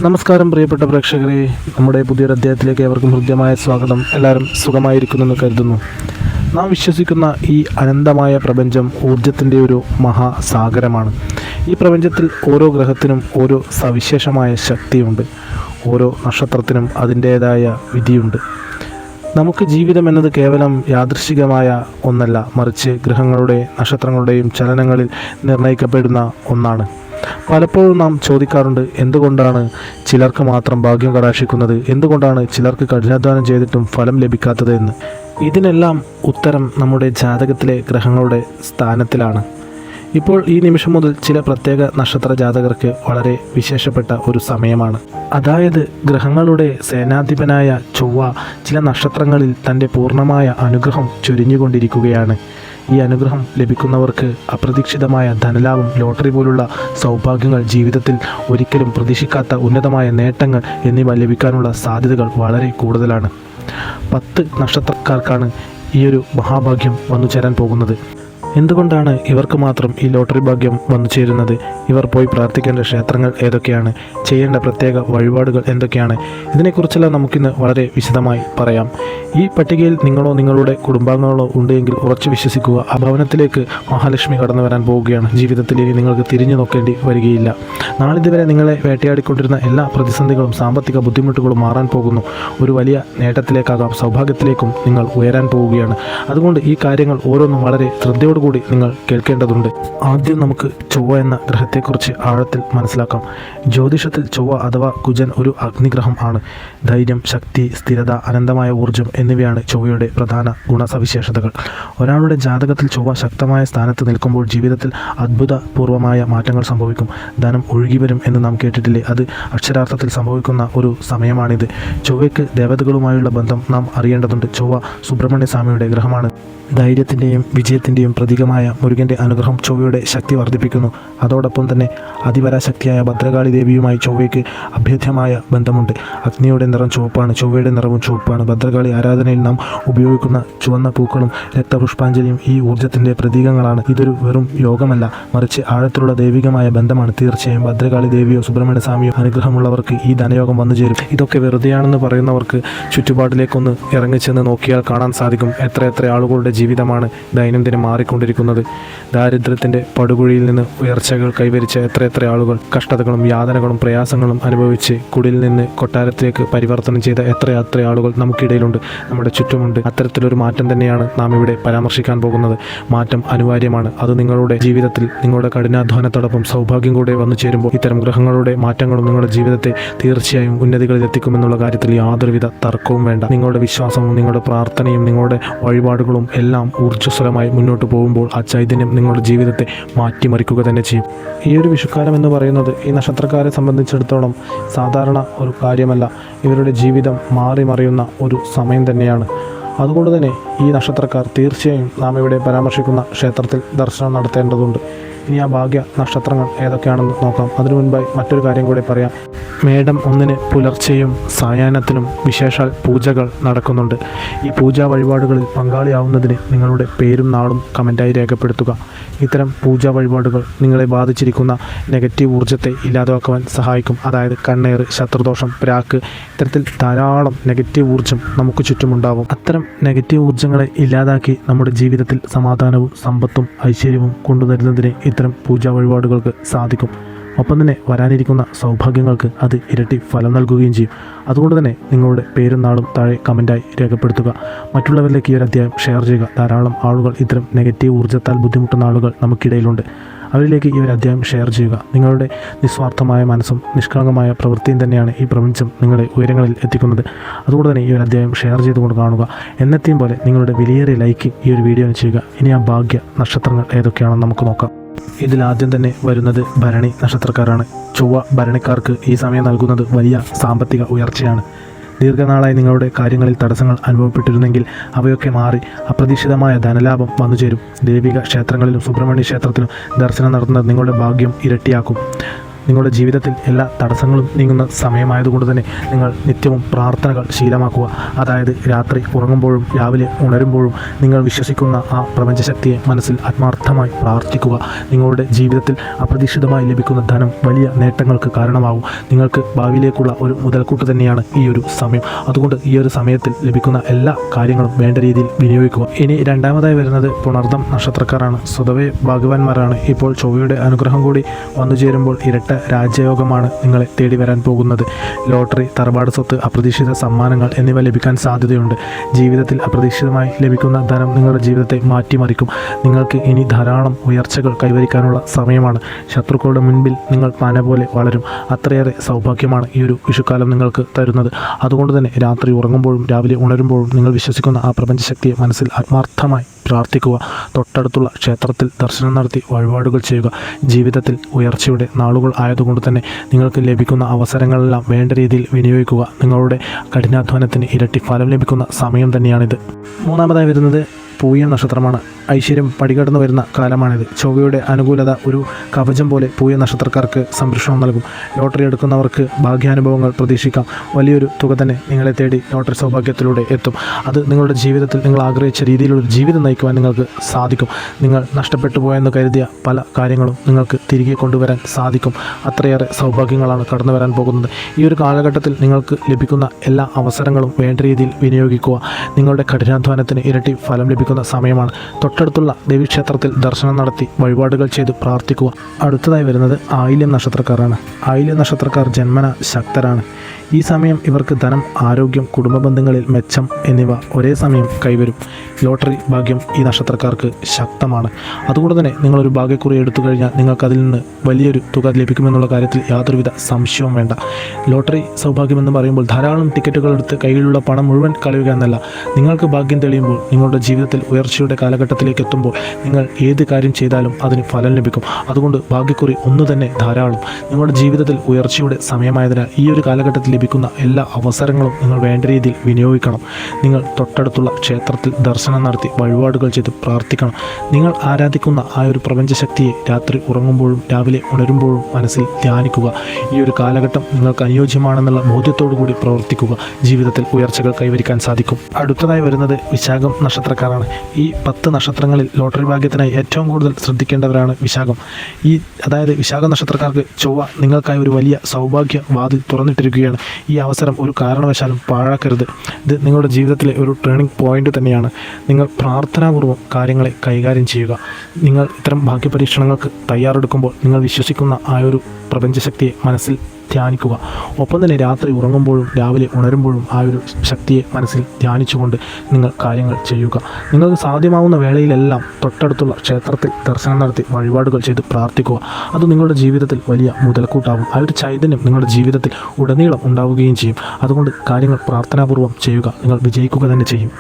നമസ്കാരം പ്രിയപ്പെട്ട പ്രേക്ഷകരെ, നമ്മുടെ പുതിയൊരു അധ്യായത്തിലേക്ക് ഏവർക്കും ഹൃദ്യമായ സ്വാഗതം. എല്ലാവരും സുഖമായിരിക്കുമെന്ന് കരുതുന്നു. നാം വിശ്വസിക്കുന്ന ഈ അനന്തമായ പ്രപഞ്ചം ഊർജത്തിൻ്റെ ഒരു മഹാസാഗരമാണ്. ഈ പ്രപഞ്ചത്തിൽ ഓരോ ഗ്രഹത്തിനും ഓരോ സവിശേഷമായ ശക്തിയുണ്ട്. ഓരോ നക്ഷത്രത്തിനും അതിൻ്റേതായ വിധിയുണ്ട്. നമുക്ക് ജീവിതം എന്നത് കേവലം യാദൃശ്ചികമായ ഒന്നല്ല, മറിച്ച് ഗ്രഹങ്ങളുടെ നക്ഷത്രങ്ങളുടെയും ചലനങ്ങളിൽ നിർണ്ണയിക്കപ്പെടുന്ന ഒന്നാണ്. പലപ്പോഴും നാം ചോദിക്കാറുണ്ട്, എന്തുകൊണ്ടാണ് ചിലർക്ക് മാത്രം ഭാഗ്യം കടാക്ഷിക്കുന്നത്, എന്തുകൊണ്ടാണ് ചിലർക്ക് കഠിനാധ്വാനം ചെയ്തിട്ടും ഫലം ലഭിക്കാത്തത് എന്ന്. ഇതിനെല്ലാം ഉത്തരം നമ്മുടെ ജാതകത്തിലെ ഗ്രഹങ്ങളുടെ സ്ഥാനത്തിലാണ്. ഇപ്പോൾ ഈ നിമിഷം മുതൽ ചില പ്രത്യേക നക്ഷത്ര ജാതകർക്ക് വളരെ വിശേഷപ്പെട്ട ഒരു സമയമാണ്. അതായത് ഗ്രഹങ്ങളുടെ സേനാധിപനായ ചൊവ്വ ചില നക്ഷത്രങ്ങളിൽ തൻ്റെ പൂർണ്ണമായ അനുഗ്രഹം ചൊരിഞ്ഞുകൊണ്ടിരിക്കുകയാണ്. ഈ അനുഗ്രഹം ലഭിക്കുന്നവർക്ക് അപ്രതീക്ഷിതമായ ധനലാഭം, ലോട്ടറി പോലുള്ള സൗഭാഗ്യങ്ങൾ, ജീവിതത്തിൽ ഒരിക്കലും പ്രതീക്ഷിക്കാത്ത ഉന്നതമായ നേട്ടങ്ങൾ എന്നിവ ലഭിക്കാനുള്ള സാധ്യതകൾ വളരെ കൂടുതലാണ്. 10 നക്ഷത്രക്കാർക്കാണ് ഈ ഒരു മഹാഭാഗ്യം വന്നു ചേരാൻ പോകുന്നത്. എന്തുകൊണ്ടാണ് ഇവർക്ക് മാത്രം ഈ ലോട്ടറി ഭാഗ്യം വന്നു ചേരുന്നത്? ഇവർ പോയി പ്രാർത്ഥിക്കേണ്ട ക്ഷേത്രങ്ങൾ ഏതൊക്കെയാണ്? ചെയ്യേണ്ട പ്രത്യേക വഴിപാടുകൾ എന്തൊക്കെയാണ്? ഇതിനെക്കുറിച്ചെല്ലാം നമുക്കിന്ന് വളരെ വിശദമായി പറയാം. ഈ പട്ടികയിൽ നിങ്ങളോ നിങ്ങളുടെ കുടുംബാംഗങ്ങളോ ഉണ്ടെങ്കിൽ ഉറച്ചു വിശ്വസിക്കുക, ആ ഭവനത്തിലേക്ക് മഹാലക്ഷ്മി കടന്നു വരാൻ പോവുകയാണ്. ജീവിതത്തിൽ ഇനി നിങ്ങൾക്ക് തിരിഞ്ഞു നോക്കേണ്ടി വരികയില്ല. നാളിതുവരെ നിങ്ങളെ വേട്ടയാടിക്കൊണ്ടിരുന്ന എല്ലാ പ്രതിസന്ധികളും, സാമ്പത്തിക ബുദ്ധിമുട്ടുകളും മാറാൻ പോകുന്നു. ഒരു വലിയ നേട്ടത്തിലേക്കാകാം, സൗഭാഗ്യത്തിലേക്കും നിങ്ങൾ ഉയരാൻ പോവുകയാണ്. അതുകൊണ്ട് ഈ കാര്യങ്ങൾ ഓരോന്നും വളരെ ശ്രദ്ധയോടുകൂടി നിങ്ങൾ കേൾക്കേണ്ടതുണ്ട്. ആദ്യം നമുക്ക് ചൊവ്വ എന്ന ഗ്രഹത്തെക്കുറിച്ച് ആഴത്തിൽ മനസ്സിലാക്കാം. ജ്യോതിഷത്തിൽ ചൊവ്വ അഥവാ കുജൻ ഒരു അഗ്നിഗ്രഹം ആണ്. ധൈര്യം, ശക്തി, സ്ഥിരത, അനന്തമായ ഊർജ്ജം എന്നിവയാണ് ചൊവ്വയുടെ പ്രധാന ഗുണസവിശേഷതകൾ. ഒരാളുടെ ജാതകത്തിൽ ചൊവ്വ ശക്തമായ സ്ഥാനത്ത് നിൽക്കുമ്പോൾ ജീവിതത്തിൽ അത്ഭുതപൂർവമായ മാറ്റങ്ങൾ സംഭവിക്കും. ധനം ഒഴുകിവരും എന്ന് നാം കേട്ടിട്ടില്ലേ? അത് അക്ഷരാർത്ഥത്തിൽ സംഭവിക്കുന്ന ഒരു സമയമാണിത്. ചൊവ്വയ്ക്ക് ദേവതകളുമായുള്ള ബന്ധം നാം അറിയേണ്ടതുണ്ട്. ചൊവ്വ സുബ്രഹ്മണ്യ സ്വാമിയുടെ ഗ്രഹമാണ്. ധൈര്യത്തിൻ്റെയും വിജയത്തിൻ്റെയും പ്രതീകമായ മുരുകൻ്റെ അനുഗ്രഹം ചൊവ്വയുടെ ശക്തി വർദ്ധിപ്പിക്കുന്നു. അതോടൊപ്പം തന്നെ അതിപരാശക്തിയായ ഭദ്രകാളി ദേവിയുമായി ചൊവ്വയ്ക്ക് അഭേദ്യമായ ബന്ധമുണ്ട്. അഗ്നിയുടെ നിറം ചുവപ്പാണ്, ചൊവ്വയുടെ നിറവും ചുവപ്പാണ്. ഭദ്രകാളി ആരാധനയിൽ നാം ഉപയോഗിക്കുന്ന ചുവന്ന പൂക്കളും രക്തപുഷ്പാഞ്ജലിയും ഈ ഊർജ്ജത്തിൻ്റെ പ്രതീകങ്ങളാണ്. ഇതൊരു വെറും യോഗമല്ല, മറിച്ച് ആഴത്തിലുള്ള ദൈവികമായ ബന്ധമാണ്. തീർച്ചയായും ഭദ്രകാളി ദേവിയോ സുബ്രഹ്മണ്യ സ്വാമിയോ അനുഗ്രഹമുള്ളവർക്ക് ഈ ധനയോഗം വന്നു ചേരും. ഇതൊക്കെ വെറുതെയാണെന്ന് പറയുന്നവർക്ക് ചുറ്റുപാടിലേക്കൊന്ന് ഇറങ്ങിച്ചെന്ന് നോക്കിയാൽ കാണാൻ സാധിക്കും എത്ര ആളുകളുടെ ജീവിതമാണ് ദൈനംദിനം മാറിക്കൊണ്ടിരിക്കുന്നത്. ദാരിദ്ര്യത്തിൻ്റെ പടുകുഴിയിൽ നിന്ന് ഉയർച്ചകൾ കൈവരിച്ച എത്ര ആളുകൾ കഷ്ടതകളും യാതനകളും പ്രയാസങ്ങളും അനുഭവിച്ച് കുടിൽ നിന്ന് കൊട്ടാരത്തിലേക്ക് പരിവർത്തനം ചെയ്ത എത്ര ആളുകൾ നമുക്കിടയിലുണ്ട്, നമ്മുടെ ചുറ്റുമുണ്ട്. അത്തരത്തിലൊരു മാറ്റം തന്നെയാണ് നാം ഇവിടെ പരാമർശിക്കാൻ പോകുന്നത്. മാറ്റം അനിവാര്യമാണ്. അത് നിങ്ങളുടെ ജീവിതത്തിൽ നിങ്ങളുടെ കഠിനാധ്വാനത്തോടൊപ്പം സൗഭാഗ്യം കൂടെ വന്നു ചേരുമ്പോൾ ഇത്തരം ഗ്രഹങ്ങളുടെ മാറ്റങ്ങളും നിങ്ങളുടെ ജീവിതത്തെ തീർച്ചയായും ഉന്നതികളിൽ എത്തിക്കുമെന്നുള്ള കാര്യത്തിൽ യാതൊരുവിധ തർക്കവും വേണ്ട. നിങ്ങളുടെ വിശ്വാസവും നിങ്ങളുടെ പ്രാർത്ഥനയും നിങ്ങളുടെ വഴിപാടുകളും എല്ലാം ഊർജ്ജസ്വലമായി മുന്നോട്ട് പോകുമ്പോൾ ആ ചൈതന്യം നിങ്ങളുടെ ജീവിതത്തെ മാറ്റിമറിക്കുക തന്നെ ചെയ്യും. ഈ ഒരു വിഷുക്കാലം എന്ന് പറയുന്നത് ഈ നക്ഷത്രക്കാരെ സംബന്ധിച്ചിടത്തോളം സാധാരണ ഒരു കാര്യമല്ല. ഇവരുടെ ജീവിതം മാറി മറിയുന്ന ഒരു സമയം തന്നെയാണ്. അതുകൊണ്ട് തന്നെ ഈ നക്ഷത്രക്കാർ തീർച്ചയായും നാം ഇവിടെ പരാമർശിക്കുന്ന ക്ഷേത്രത്തിൽ ദർശനം നടത്തേണ്ടതുണ്ട്. ഇനി ആ ഭാഗ്യ നക്ഷത്രങ്ങൾ ഏതൊക്കെയാണെന്ന് നോക്കാം. അതിനു മുൻപായി മറ്റൊരു കാര്യം കൂടി പറയാം. മേടം 1 പുലർച്ചെയും സായാഹ്നത്തിലും വിശേഷാൽ പൂജകൾ നടക്കുന്നുണ്ട്. ഈ പൂജാ വഴിപാടുകളിൽ പങ്കാളിയാവുന്നതിന് നിങ്ങളുടെ പേരും നാളും കമൻറ്റായി രേഖപ്പെടുത്തുക. ഇത്തരം പൂജാ വഴിപാടുകൾ നിങ്ങളെ ബാധിച്ചിരിക്കുന്ന നെഗറ്റീവ് ഊർജ്ജത്തെ ഇല്ലാതാക്കുവാൻ സഹായിക്കും. അതായത് കണ്ണേറ്, ശത്രുദോഷം, പ്രാക്ക്, ഇത്തരത്തിൽ ധാരാളം നെഗറ്റീവ് ഊർജ്ജം നമുക്ക് ചുറ്റുമുണ്ടാവും. അത്തരം നെഗറ്റീവ് ഊർജ്ജങ്ങളെ ഇല്ലാതാക്കി നമ്മുടെ ജീവിതത്തിൽ സമാധാനവും സമ്പത്തും ഐശ്വര്യവും കൊണ്ടുവരുന്നതിന് ഇത്തരം പൂജാ വഴിപാടുകൾക്ക് സാധിക്കും. ഒപ്പം തന്നെ വരാനിരിക്കുന്ന സൗഭാഗ്യങ്ങൾക്ക് അത് ഇരട്ടി ഫലം നൽകുകയും ചെയ്യും. അതുകൊണ്ട് തന്നെ നിങ്ങളുടെ പേരും നാളും താഴെ കമൻറ്റായി രേഖപ്പെടുത്തുക. മറ്റുള്ളവരിലേക്ക് ഈ ഒരു അധ്യായം ഷെയർ ചെയ്യുക. ധാരാളം ആളുകൾ ഇത്തരം നെഗറ്റീവ് ഊർജ്ജത്താൽ ബുദ്ധിമുട്ടുന്ന ആളുകൾ നമുക്കിടയിലുണ്ട്. അവരിലേക്ക് ഈ ഒരു അധ്യായം ഷെയർ ചെയ്യുക. നിങ്ങളുടെ നിസ്വാർത്ഥമായ മനസ്സും നിഷ്കളങ്കമായ പ്രവൃത്തിയും തന്നെയാണ് ഈ പ്രപഞ്ചം നിങ്ങളെ ഉയരങ്ങളിൽ എത്തിക്കുന്നത്. അതുകൊണ്ട് തന്നെ ഈ ഒരു അധ്യായം ഷെയർ ചെയ്തുകൊണ്ട് കാണുക. എന്നത്തെയും പോലെ നിങ്ങളുടെ വിലയേറിയ ലൈക്ക് ഈ ഒരു വീഡിയോ ചെയ്യുക. ഇനി ആ ഭാഗ്യ നക്ഷത്രങ്ങൾ ഏതൊക്കെയാണെന്ന് നമുക്ക് നോക്കാം. ഇതിലാദ്യം തന്നെ വരുന്നത് ഭരണി നക്ഷത്രക്കാരാണ്. ചൊവ്വ ഭരണിക്കാർക്ക് ഈ സമയം നൽകുന്നത് വലിയ സാമ്പത്തിക ഉയർച്ചയാണ്. ദീർഘനാളായി നിങ്ങളുടെ കാര്യങ്ങളിൽ തടസ്സങ്ങൾ അനുഭവപ്പെട്ടിരുന്നെങ്കിൽ അവയൊക്കെ മാറി അപ്രതീക്ഷിതമായ ധനലാഭം വന്നുചേരും. ദേവിക ക്ഷേത്രങ്ങളിലും സുബ്രഹ്മണ്യ ക്ഷേത്രത്തിലും ദർശനം നടത്തുന്നത് നിങ്ങളുടെ ഭാഗ്യം ഇരട്ടിയാക്കും. നിങ്ങളുടെ ജീവിതത്തിൽ എല്ലാ തടസ്സങ്ങളും നീങ്ങുന്ന സമയമായതുകൊണ്ട് തന്നെ നിങ്ങൾ നിത്യവും പ്രാർത്ഥനകൾ ശീലമാക്കുക. അതായത് രാത്രി ഉറങ്ങുമ്പോഴും രാവിലെ ഉണരുമ്പോഴും നിങ്ങൾ വിശ്വസിക്കുന്ന ആ പ്രപഞ്ചശക്തിയെ മനസ്സിൽ ആത്മാർത്ഥമായി പ്രാർത്ഥിക്കുക. നിങ്ങളുടെ ജീവിതത്തിൽ അപ്രതീക്ഷിതമായി ലഭിക്കുന്ന ധനം വലിയ നേട്ടങ്ങൾക്ക് കാരണമാകും. നിങ്ങൾക്ക് ഭാവിയിലേക്കുള്ള ഒരു മുതൽക്കൂട്ട് തന്നെയാണ് ഈ ഒരു സമയം. അതുകൊണ്ട് ഈ ഒരു സമയത്തിൽ ലഭിക്കുന്ന എല്ലാ കാര്യങ്ങളും വേണ്ട രീതിയിൽ വിനിയോഗിക്കുക. ഇനി രണ്ടാമതായി വരുന്നത് പുണർദം നക്ഷത്രക്കാരാണ്. സ്വതവേ ഭാഗ്യവാന്മാരാണ്. ഇപ്പോൾ ചൊവ്വയുടെ അനുഗ്രഹം കൂടി വന്നു ചേരുമ്പോൾ ഇരട്ട രാജയോഗമാണ് നിങ്ങളെ തേടി വരാൻ പോകുന്നത്. ലോട്ടറി, തറവാട് സ്വത്ത്, അപ്രതീക്ഷിത സമ്മാനങ്ങൾ എന്നിവ ലഭിക്കാൻ സാധ്യതയുണ്ട്. ജീവിതത്തിൽ അപ്രതീക്ഷിതമായി ലഭിക്കുന്ന ധനം നിങ്ങളുടെ ജീവിതത്തെ മാറ്റിമറിക്കും. നിങ്ങൾക്ക് ഇനി ധാരാളം ഉയർച്ചകൾ കൈവരിക്കാനുള്ള സമയമാണ്. ശത്രുക്കളുടെ മുൻപിൽ നിങ്ങൾ പന പോലെ വളരും. അത്രയേറെ സൗഭാഗ്യമാണ് ഈ ഒരു വിഷുക്കാലം നിങ്ങൾക്ക് തരുന്നത്. അതുകൊണ്ട് തന്നെ രാത്രി ഉറങ്ങുമ്പോഴും രാവിലെ ഉണരുമ്പോഴും നിങ്ങൾ വിശ്വസിക്കുന്ന ആ പ്രപഞ്ചശക്തിയെ മനസ്സിൽ ആത്മാർത്ഥമായി പ്രാർത്ഥിക്കുക. തൊട്ടടുത്തുള്ള ക്ഷേത്രത്തിൽ ദർശനം നടത്തി വഴിപാടുകൾ ചെയ്യുക. ജീവിതത്തിൽ ഉയർച്ചയുടെ നാളുകൾ ആയതുകൊണ്ട് തന്നെ നിങ്ങൾക്ക് ലഭിക്കുന്ന അവസരങ്ങളെല്ലാം വേണ്ട രീതിയിൽ വിനിയോഗിക്കുക. നിങ്ങളുടെ കഠിനാധ്വാനത്തിന് ഇരട്ടി ഫലം ലഭിക്കുന്ന സമയം തന്നെയാണിത്. മൂന്നാമതായി വരുന്നത് പൂയം നക്ഷത്രമാണ്. ഐശ്വര്യം പടികടന്നു വരുന്ന കാലമാണിത്. ചൊവ്വയുടെ അനുകൂലത ഒരു കവചം പോലെ പൂയ നക്ഷത്രക്കാർക്ക് സംരക്ഷണം നൽകും. ലോട്ടറി എടുക്കുന്നവർക്ക് ഭാഗ്യാനുഭവങ്ങൾ പ്രതീക്ഷിക്കാം. വലിയൊരു തുക തന്നെ നിങ്ങളെ തേടി ലോട്ടറി സൗഭാഗ്യത്തിലൂടെ എത്തും. അത് നിങ്ങളുടെ ജീവിതത്തിൽ നിങ്ങൾ ആഗ്രഹിച്ച രീതിയിലൊരു ജീവിതം നയിക്കുവാൻ നിങ്ങൾക്ക് സാധിക്കും. നിങ്ങൾ നഷ്ടപ്പെട്ടു പോയെന്ന് കരുതിയ പല കാര്യങ്ങളും നിങ്ങൾക്ക് തിരികെ കൊണ്ടുവരാൻ സാധിക്കും. അത്രയേറെ സൗഭാഗ്യങ്ങളാണ് കടന്നു വരാൻ പോകുന്നത്. ഈ ഒരു കാലഘട്ടത്തിൽ നിങ്ങൾക്ക് ലഭിക്കുന്ന എല്ലാ അവസരങ്ങളും വേണ്ട രീതിയിൽ വിനിയോഗിക്കുക. നിങ്ങളുടെ കഠിനാധ്വാനത്തിന് ഇരട്ടി ഫലം ലഭിക്കുന്ന സമയമാണ്. തൊട്ടടുത്തുള്ള ദേവീക്ഷേത്രത്തിൽ ദർശനം നടത്തി വഴിപാടുകൾ ചെയ്ത് പ്രാർത്ഥിക്കുക. അടുത്തതായി വരുന്നത് ആയില്യം നക്ഷത്രക്കാരാണ്. ആയില്യം നക്ഷത്രക്കാർ ജന്മന ശക്തരാണ്. ഈ സമയം ഇവർക്ക് ധനം, ആരോഗ്യം, കുടുംബ ബന്ധങ്ങളിൽ മെച്ചം എന്നിവ ഒരേ സമയം കൈവരും. ലോട്ടറി ഭാഗ്യം ഈ നക്ഷത്രക്കാർക്ക് ശക്തമാണ്. അതുകൊണ്ട് തന്നെ നിങ്ങളൊരു ഭാഗ്യക്കുറി എടുത്തു കഴിഞ്ഞാൽ നിങ്ങൾക്കതിൽ നിന്ന് വലിയൊരു തുക ലഭിക്കുമെന്നുള്ള കാര്യത്തിൽ യാതൊരുവിധ സംശയവും വേണ്ട. ലോട്ടറി സൗഭാഗ്യമെന്ന് പറയുമ്പോൾ ധാരാളം ടിക്കറ്റുകൾ എടുത്ത് കയ്യിലുള്ള പണം മുഴുവൻ കളയുക എന്നല്ല. നിങ്ങൾക്ക് ഭാഗ്യം തെളിയുമ്പോൾ നിങ്ങളുടെ ജീവിതത്തിൽ ഉയർച്ചയുടെ കാലഘട്ടത്തിലേക്ക് എത്തുമ്പോൾ നിങ്ങൾ ഏത് കാര്യം ചെയ്താലും അതിന് ഫലം ലഭിക്കും. അതുകൊണ്ട് ഭാഗ്യക്കുറി ഒന്നു തന്നെ ധാരാളം. നിങ്ങളുടെ ജീവിതത്തിൽ ഉയർച്ചയുടെ സമയമായതിനാൽ ഈ ഒരു കാലഘട്ടത്തിൽ ലഭിക്കുന്ന എല്ലാ അവസരങ്ങളും നിങ്ങൾ വേണ്ട രീതിയിൽ വിനിയോഗിക്കണം. നിങ്ങൾ തൊട്ടടുത്തുള്ള ക്ഷേത്രത്തിൽ ദർശനം നടത്തി വഴിപാടുകൾ ചെയ്ത് പ്രാർത്ഥിക്കണം. നിങ്ങൾ ആരാധിക്കുന്ന ആ ഒരു പ്രപഞ്ചശക്തിയെ രാത്രി ഉറങ്ങുമ്പോഴും രാവിലെ ഉണരുമ്പോഴും മനസ്സിൽ ധ്യാനിക്കുക. ഈ ഒരു കാലഘട്ടം നിങ്ങൾക്ക് അനുയോജ്യമാണെന്നുള്ള ബോധ്യത്തോടു കൂടി പ്രവർത്തിക്കുക. ജീവിതത്തിൽ ഉയർച്ചകൾ കൈവരിക്കാൻ സാധിക്കും. അടുത്തതായി വരുന്നത് വിശാഖം നക്ഷത്രക്കാരാണ്. ഈ 10 നക്ഷത്രങ്ങളിൽ ലോട്ടറി ഭാഗ്യത്തിനായി ഏറ്റവും കൂടുതൽ ശ്രദ്ധിക്കേണ്ടവരാണ് വിശാഖം. അതായത് വിശാഖ നക്ഷത്രക്കാർക്ക് ചൊവ്വ നിങ്ങൾക്കായി ഒരു വലിയ സൗഭാഗ്യ വാതിൽ തുറന്നിട്ടിരിക്കുകയാണ്. ഈ അവസരം ഒരു കാരണവശാലും പാഴാക്കരുത്. ഇത് നിങ്ങളുടെ ജീവിതത്തിലെ ഒരു ടേണിംഗ് പോയിന്റ് തന്നെയാണ്. നിങ്ങൾ പ്രാർത്ഥനാപൂർവ്വം കാര്യങ്ങളെ കൈകാര്യം ചെയ്യുക. നിങ്ങൾ ഇത്തരം ഭാഗ്യപരീക്ഷണങ്ങൾക്ക് തയ്യാറെടുക്കുമ്പോൾ നിങ്ങൾ വിശ്വസിക്കുന്ന ആ ഒരു പ്രപഞ്ചശക്തിയെ മനസ്സിൽ ധ്യാനിക്കുക. ഒപ്പം തന്നെ രാത്രി ഉറങ്ങുമ്പോഴും രാവിലെ ഉണരുമ്പോഴും ആ ഒരു ശക്തിയെ മനസ്സിൽ ധ്യാനിച്ചുകൊണ്ട് നിങ്ങൾ കാര്യങ്ങൾ ചെയ്യുക. നിങ്ങൾക്ക് സാധ്യമാവുന്ന വേളയിലെല്ലാം തൊട്ടടുത്തുള്ള ക്ഷേത്രത്തിൽ ദർശനം നടത്തി വഴിപാടുകൾ ചെയ്ത് പ്രാർത്ഥിക്കുക. അത് നിങ്ങളുടെ ജീവിതത്തിൽ വലിയ മുതൽക്കൂട്ടാവും. ആ ഒരു ചൈതന്യം നിങ്ങളുടെ ജീവിതത്തിൽ ഉടനീളം ഉണ്ടാവുകയും ചെയ്യും. അതുകൊണ്ട് കാര്യങ്ങൾ പ്രാർത്ഥനാപൂർവ്വം ചെയ്യുക. നിങ്ങൾ വിജയിക്കുക തന്നെ ചെയ്യും.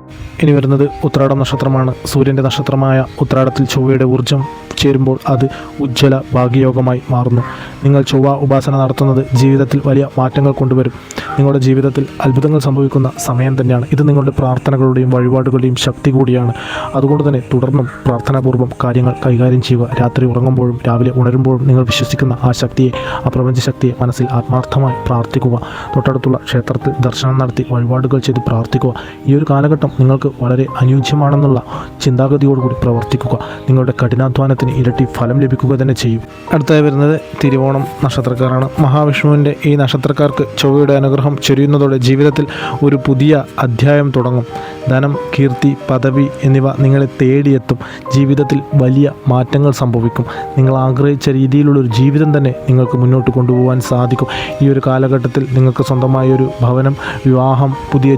ഇനി വരുന്നത് ഉത്രാടം നക്ഷത്രമാണ്. സൂര്യൻ്റെ നക്ഷത്രമായ ഉത്രാടത്തിൽ ചൊവ്വയുടെ ഊർജ്ജം ചേരുമ്പോൾ അത് ഉജ്ജ്വല ഭാഗ്യയോഗമായി മാറുന്നു. നിങ്ങൾ ചൊവ്വ ഉപാസന നടത്തുന്നത് ജീവിതത്തിൽ വലിയ മാറ്റങ്ങൾ കൊണ്ടുവരും. നിങ്ങളുടെ ജീവിതത്തിൽ അത്ഭുതങ്ങൾ സംഭവിക്കുന്ന സമയം തന്നെയാണ്. ഇത് നിങ്ങളുടെ പ്രാർത്ഥനകളുടെയും വഴിപാടുകളുടെയും ശക്തി കൂടിയാണ്. അതുകൊണ്ട് തന്നെ തുടർന്നും പ്രാർത്ഥനാപൂർവ്വം കാര്യങ്ങൾ കൈകാര്യം ചെയ്യുക. രാത്രി ഉറങ്ങുമ്പോഴും രാവിലെ ഉണരുമ്പോഴും നിങ്ങൾ വിശ്വസിക്കുന്ന ആ ശക്തിയെ, ആ പ്രപഞ്ചശക്തിയെ മനസ്സിൽ ആത്മാർത്ഥമായി പ്രാർത്ഥിക്കുക. തൊട്ടടുത്തുള്ള ക്ഷേത്രത്തിൽ ദർശനം നടത്തി വഴിപാടുകൾ ചെയ്ത് പ്രാർത്ഥിക്കുക. ഈ ഒരു കാലഘട്ടം നിങ്ങൾക്ക് വളരെ അനുയോജ്യമാണെന്നുള്ള ചിന്താഗതിയോടുകൂടി പ്രവർത്തിക്കുക. നിങ്ങളുടെ കഠിനാധ്വാനത്തിന് ഇരട്ടി ഫലം ലഭിക്കുക തന്നെ ചെയ്യും. അടുത്തായി വരുന്നത് തിരുവോണം നക്ഷത്രക്കാരാണ്. മഹാവിഷ്ണുവിൻ്റെ ഈ നക്ഷത്രക്കാർക്ക് ചൊവ്വയുടെ അനുഗ്രഹം ചൊരിയുന്നതോടെ ജീവിതത്തിൽ ഒരു പുതിയ അധ്യായം തുടങ്ങും. ധനം, കീർത്തി, പദവി എന്നിവ നിങ്ങളെ തേടിയെത്തും. ജീവിതത്തിൽ വലിയ മാറ്റങ്ങൾ സംഭവിക്കും. നിങ്ങൾ ആഗ്രഹിച്ച രീതിയിലുള്ളൊരു ജീവിതം തന്നെ നിങ്ങൾക്ക് മുന്നോട്ട് കൊണ്ടുപോകാൻ സാധിക്കും. ഈ ഒരു കാലഘട്ടത്തിൽ നിങ്ങൾക്ക് സ്വന്തമായൊരു ഭവനം, വിവാഹം, പുതിയ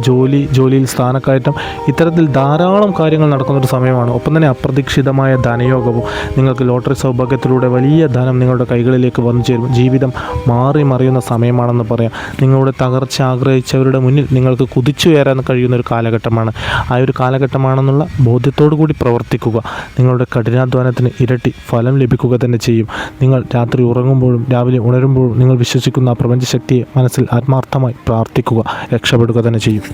ജോലിയിൽ സ്ഥാനക്കയറ്റം, ഇത്തരത്തിൽ ധാരാളം കാര്യങ്ങൾ നടക്കുന്നൊരു സമയമാണ്. ഒപ്പം തന്നെ അപ്രതീക്ഷിതമായ ധനയോഗവും. നിങ്ങൾക്ക് ലോട്ടറി സൗഭാഗ്യത്തിലൂടെ വലിയ ധനം നിങ്ങളുടെ കൈകളിലേക്ക് വന്നു ചേരും. ജീവിതം മാറി മറിയുന്ന സമയമാണെന്ന് പറയാം. നിങ്ങളുടെ തകർച്ച ആഗ്രഹിച്ചവരുടെ മുന്നിൽ നിങ്ങൾക്ക് കുതിച്ചുയരാൻ കഴിയുന്ന ഒരു കാലഘട്ടമാണ്. ആ ഒരു കാലഘട്ടമാണെന്നുള്ള ബോധ്യത്തോടു കൂടി പ്രവർത്തിക്കുക. നിങ്ങളുടെ കഠിനാധ്വാനത്തിന് ഇരട്ടി ഫലം ലഭിക്കുക തന്നെ ചെയ്യും. നിങ്ങൾ രാത്രി ഉറങ്ങുമ്പോഴും രാവിലെ ഉണരുമ്പോഴും നിങ്ങൾ വിശ്വസിക്കുന്ന പ്രപഞ്ചശക്തിയെ മനസ്സിൽ ആത്മാർത്ഥമായി പ്രാർത്ഥിക്കുക. രക്ഷപ്പെടുക തന്നെ ചെയ്യും.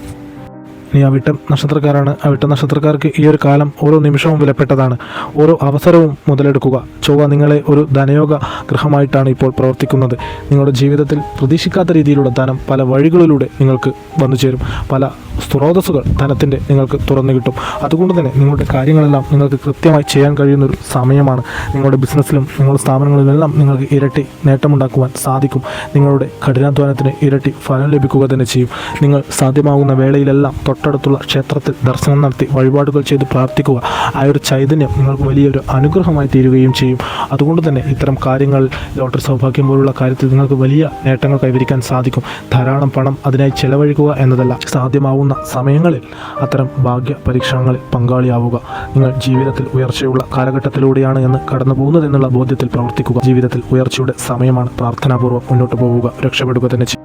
നീ അവിട്ടം നക്ഷത്രക്കാരാണ്. അവിട്ടം നക്ഷത്രക്കാർക്ക് ഈ ഒരു കാലം ഓരോ നിമിഷവും വിലപ്പെട്ടതാണ്. ഓരോ അവസരവും മുതലെടുക്കുക. ചൊവ്വ നിങ്ങളെ ഒരു ധനയോഗ ഗ്രഹമായിട്ടാണ് ഇപ്പോൾ പ്രവർത്തിക്കുന്നത്. നിങ്ങളുടെ ജീവിതത്തിൽ പ്രതീക്ഷിക്കാത്ത രീതിയിലുള്ള ധനം പല വഴികളിലൂടെ നിങ്ങൾക്ക് വന്നു ചേരും. പല സ്രോതസ്സുകൾ ധനത്തിൻ്റെ നിങ്ങൾക്ക് തുറന്നു കിട്ടും. അതുകൊണ്ട് തന്നെ നിങ്ങളുടെ കാര്യങ്ങളെല്ലാം നിങ്ങൾക്ക് കൃത്യമായി ചെയ്യാൻ കഴിയുന്നൊരു സമയമാണ്. നിങ്ങളുടെ ബിസിനസ്സിലും നിങ്ങളുടെ സ്ഥാപനങ്ങളിലെല്ലാം നിങ്ങൾക്ക് ഇരട്ടി നേട്ടമുണ്ടാക്കുവാൻ സാധിക്കും. നിങ്ങളുടെ കഠിനാധ്വാനത്തിന് ഇരട്ടി ഫലം ലഭിക്കുക തന്നെ ചെയ്യും. നിങ്ങൾ സാധ്യമാകുന്ന വേളയിലെല്ലാം തൊട്ടടുത്തുള്ള ക്ഷേത്രത്തിൽ ദർശനം നടത്തി വഴിപാടുകൾ ചെയ്ത് പ്രാർത്ഥിക്കുക. ആ ഒരു ചൈതന്യം നിങ്ങൾക്ക് വലിയൊരു അനുഗ്രഹമായി തീരുകയും ചെയ്യും. അതുകൊണ്ട് തന്നെ ഇത്തരം കാര്യങ്ങൾ, ലോട്ടറി സൗഭാഗ്യം പോലുള്ള കാര്യത്തിൽ നിങ്ങൾക്ക് വലിയ നേട്ടങ്ങൾ കൈവരിക്കാൻ സാധിക്കും. ധാരാളം പണം അതിനായി ചെലവഴിക്കുക എന്നതല്ല, സാധ്യമാവുന്ന സമയങ്ങളിൽ അത്തരം ഭാഗ്യ പരീക്ഷണങ്ങളിൽ പങ്കാളിയാവുക. നിങ്ങൾ ജീവിതത്തിൽ ഉയർച്ചയുള്ള കാലഘട്ടത്തിലൂടെയാണ് എന്ന് കടന്നു പോകുന്നതെന്നുള്ള ബോധ്യത്തിൽ പ്രവർത്തിക്കുക. ജീവിതത്തിൽ ഉയർച്ചയുടെ സമയമാണ്. പ്രാർത്ഥനാപൂർവ്വം മുന്നോട്ട് പോവുക. രക്ഷപ്പെടുക തന്നെ ചെയ്യും.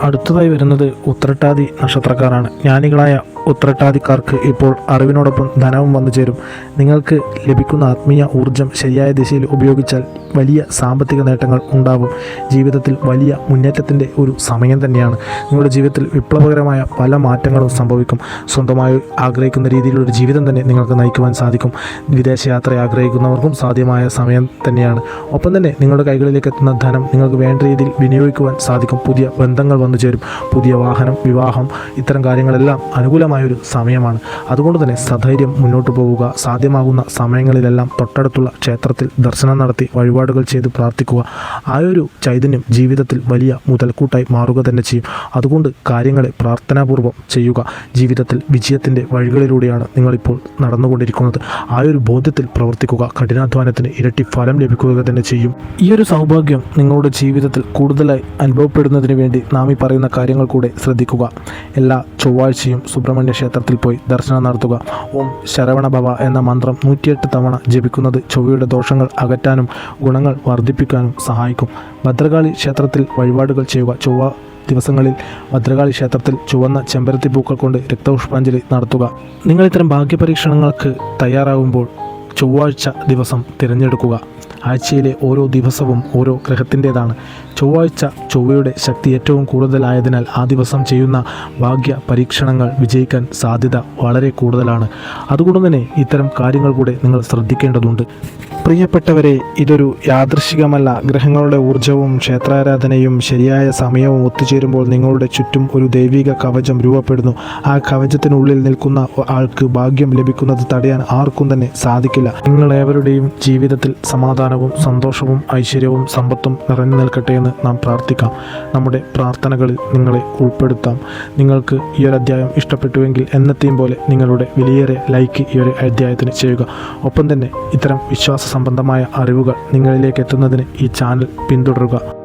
അടുത്തതായി വരുന്നത് ഉത്രട്ടാതി നക്ഷത്രക്കാരാണ്. ജ്ഞാനികളായ ഉത്രട്ടാതിക്കാർക്ക് ഇപ്പോൾ അറിവിനോടൊപ്പം ധനവും വന്നു ചേരും. നിങ്ങൾക്ക് ലഭിക്കുന്ന ആത്മീയ ഊർജം ശരിയായ ദിശയിൽ ഉപയോഗിച്ചാൽ വലിയ സാമ്പത്തിക നേട്ടങ്ങൾ ഉണ്ടാവും. ജീവിതത്തിൽ വലിയ മുന്നേറ്റത്തിൻ്റെ ഒരു സമയം തന്നെയാണ്. നിങ്ങളുടെ ജീവിതത്തിൽ വിപ്ലവകരമായ പല മാറ്റങ്ങളും സംഭവിക്കും. സ്വന്തമായി ആഗ്രഹിക്കുന്ന രീതിയിലുള്ള ജീവിതം തന്നെ നിങ്ങൾക്ക് നയിക്കുവാൻ സാധിക്കും. വിദേശയാത്ര ആഗ്രഹിക്കുന്നവർക്കും സാധ്യമായ സമയം തന്നെയാണ്. ഒപ്പം തന്നെ നിങ്ങളുടെ കൈകളിലേക്ക് എത്തുന്ന ധനം നിങ്ങൾക്ക് വേണ്ട രീതിയിൽ വിനിയോഗിക്കുവാൻ സാധിക്കും. പുതിയ ബന്ധങ്ങൾ വന്നു ചേരും. പുതിയ വാഹനം, വിവാഹം, ഇത്തരം കാര്യങ്ങളെല്ലാം അനുകൂലമായൊരു സമയമാണ്. അതുകൊണ്ട് തന്നെ സധൈര്യം മുന്നോട്ട് പോവുക. സാധ്യമാകുന്ന സമയങ്ങളിലെല്ലാം തൊട്ടടുത്തുള്ള ക്ഷേത്രത്തിൽ ദർശനം നടത്തി വഴിപാടുകൾ ചെയ്ത് പ്രാർത്ഥിക്കുക. ആ ഒരു ചൈതന്യം ജീവിതത്തിൽ വലിയ മുതൽക്കൂട്ടായി മാറുക തന്നെ ചെയ്യും. അതുകൊണ്ട് കാര്യങ്ങളെ പ്രാർത്ഥനാപൂർവ്വം ചെയ്യുക. ജീവിതത്തിൽ വിജയത്തിൻ്റെ വഴികളിലൂടെയാണ് നിങ്ങളിപ്പോൾ നടന്നുകൊണ്ടിരിക്കുന്നത്. ആ ഒരു ബോധ്യത്തിൽ പ്രവർത്തിക്കുക. കഠിനാധ്വാനത്തിന് ഇരട്ടി ഫലം ലഭിക്കുക തന്നെ ചെയ്യും. ഈ ഒരു സൗഭാഗ്യം നിങ്ങളുടെ ജീവിതത്തിൽ കൂടുതലായി അനുഭവപ്പെടുന്നതിന് വേണ്ടി നാം ഈ പറയുന്ന കാര്യങ്ങൾ കൂടെ ശ്രദ്ധിക്കുക. എല്ലാ ചൊവ്വാഴ്ചയും സുബ്രഹ്മണ്യ ക്ഷേത്രത്തിൽ പോയി ദർശനം നടത്തുക. ഓം ശരവണഭവ എന്ന മന്ത്രം 108 തവണ ജപിക്കുന്നത് ചൊവ്വയുടെ ദോഷങ്ങൾ അകറ്റാനും ഗുണങ്ങൾ വർദ്ധിപ്പിക്കാനും സഹായിക്കും. ഭദ്രകാളി ക്ഷേത്രത്തിൽ വഴിപാടുകൾ ചെയ്യുക. ചൊവ്വ ദിവസങ്ങളിൽ ഭദ്രകാളി ക്ഷേത്രത്തിൽ ചുവന്ന ചെമ്പരത്തി പൂക്കൾ കൊണ്ട് രക്തപുഷ്പാഞ്ജലി നടത്തുക. നിങ്ങൾ ഇത്തരം ഭാഗ്യപരീക്ഷണങ്ങൾക്ക് തയ്യാറാകുമ്പോൾ ചൊവ്വാഴ്ച ദിവസം തിരഞ്ഞെടുക്കുക. ആഴ്ചയിലെ ഓരോ ദിവസവും ഓരോ ഗ്രഹത്തിൻ്റേതാണ്. ചൊവ്വാഴ്ച ചൊവ്വയുടെ ശക്തി ഏറ്റവും കൂടുതലായതിനാൽ ആ ദിവസം ചെയ്യുന്ന ഭാഗ്യ പരീക്ഷണങ്ങൾ വിജയിക്കാൻ സാധ്യത വളരെ കൂടുതലാണ്. അതുകൊണ്ട് തന്നെ ഇത്തരം കാര്യങ്ങൾ കൂടെ നിങ്ങൾ ശ്രദ്ധിക്കേണ്ടതുണ്ട്. പ്രിയപ്പെട്ടവരെ, ഇതൊരു യാദൃശ്ചികമല്ല. ഗ്രഹങ്ങളുടെ ഊർജവും ക്ഷേത്രാരാധനയും ശരിയായ സമയവും ഒത്തുചേരുമ്പോൾ നിങ്ങളുടെ ചുറ്റും ഒരു ദൈവിക കവചം രൂപപ്പെടുന്നു. ആ കവചത്തിനുള്ളിൽ നിൽക്കുന്ന ആൾക്ക് ഭാഗ്യം ലഭിക്കുന്നത് തടയാൻ ആർക്കും തന്നെ സാധിക്കില്ല. നിങ്ങളേവരുടെയും ജീവിതത്തിൽ സമാധാനവും സന്തോഷവും ഐശ്വര്യവും സമ്പത്തും നിറഞ്ഞു നിൽക്കട്ടെ എന്ന് നാം പ്രാർത്ഥിക്കാം. നമ്മുടെ പ്രാർത്ഥനകളിൽ നിങ്ങളെ ഉൾപ്പെടുത്താം. നിങ്ങൾക്ക് ഈ ഒരു അധ്യായം ഇഷ്ടപ്പെട്ടുവെങ്കിൽ എന്നത്തെയും പോലെ നിങ്ങളുടെ വിലയേറെ ലൈക്ക് ഈ ഒരു അധ്യായത്തിന് ചെയ്യുക. ഒപ്പം തന്നെ ഇത്തരം വിശ്വാസ സംബന്ധമായ അറിവുകൾ നിങ്ങളിലേക്ക് എത്തുന്നതിന് ഈ ചാനൽ പിന്തുടരുക.